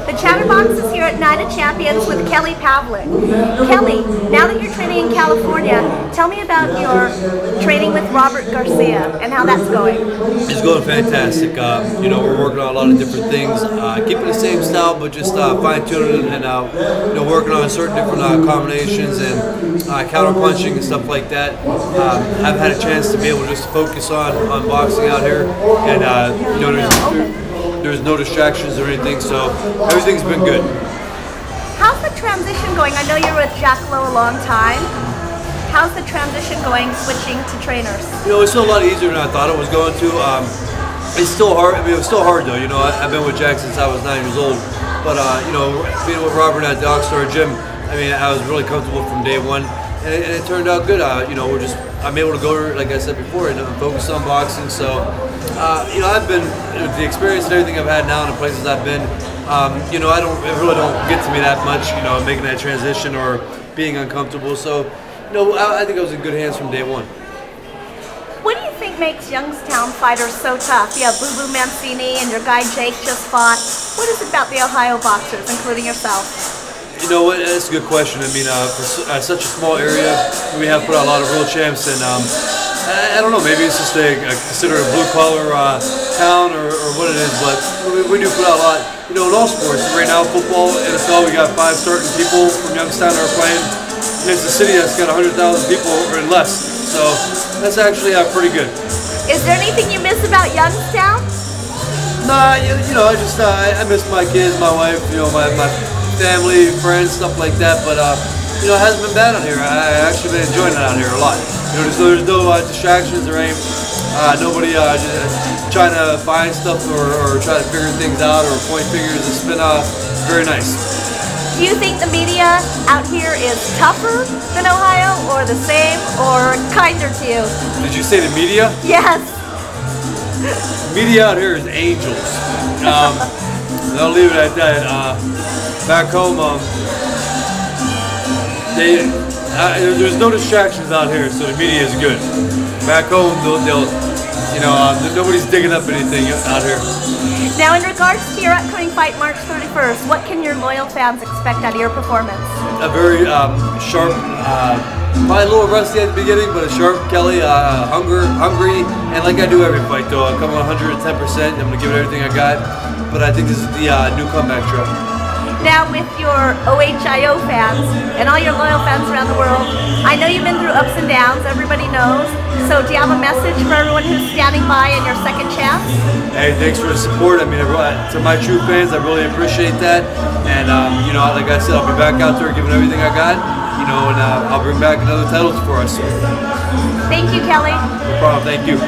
The Chatterbox is here at Night of Champions with Kelly Pavlik. Kelly, now that you're training in California, tell me about your training with Robert Garcia and how that's going. It's going fantastic. We're working on a lot of different things, keeping the same style, but just fine-tuning it and working on certain different combinations and counter punching and stuff like that. I've had a chance to be able just to focus on boxing out here, and there's no distractions or anything, so everything's been good. How's the transition going? I know you're with Jack Lowe a long time. How's the transition going, switching to trainers? It's still a lot easier than I thought it was going to. It's still hard. I mean, it was still hard though. I've been with Jack since I was 9 years old. But being with Robert at the Oxstar Gym, I mean, I was really comfortable from day one, and it turned out good. I'm able to go, like I said before, and focus on boxing. So, I've been the experience and everything I've had now in the places I've been. It really don't get to me that much. Making that transition or being uncomfortable. So, I think I was in good hands from day one. What do you think makes Youngstown fighters so tough? You have Boo Boo Mancini and your guy Jake just fought. What is it about the Ohio boxers, including yourself? You know what? That's a good question. I mean, for such a small area, we have put out a lot of real champs, and I don't know. Maybe it's just considered a blue-collar town or what it is, but we do put out a lot. In all sports, right now, football, NFL, we got 5 starting people from Youngstown that are playing, and it's a city that's got 100,000 people or less. So that's actually pretty good. Is there anything you miss about Youngstown? Nah, I miss my kids, my wife, my family, friends, stuff like that, but it hasn't been bad out here. I actually been enjoying it out here a lot. There's no distractions or any nobody just trying to find stuff or try to figure things out or point fingers. It's been very nice. Do you think the media out here is tougher than Ohio, or the same, or kinder to you? Did you say the media? Yes. The media out here is angels. I'll leave it at that. Back home, there's no distractions out here, so the media is good. Back home, nobody's digging up anything out here. Now, in regards to your upcoming fight, March 31st, what can your loyal fans expect out of your performance? A very sharp, probably a little rusty at the beginning, but a sharp Kelly, hungry, and like I do every fight, though, I come 110%. I'm going to give it everything I got, but I think this is the new comeback trail. Now, with your OHIO fans and all your loyal fans around the world, I know you've been through ups and downs, everybody knows. So do you have a message for everyone who's standing by in your second chance? Hey, thanks for the support. I mean, to my true fans, I really appreciate that. And, like I said, I'll be back out there giving everything I got, and I'll bring back another title for us. Thank you, Kelly. No problem. Thank you.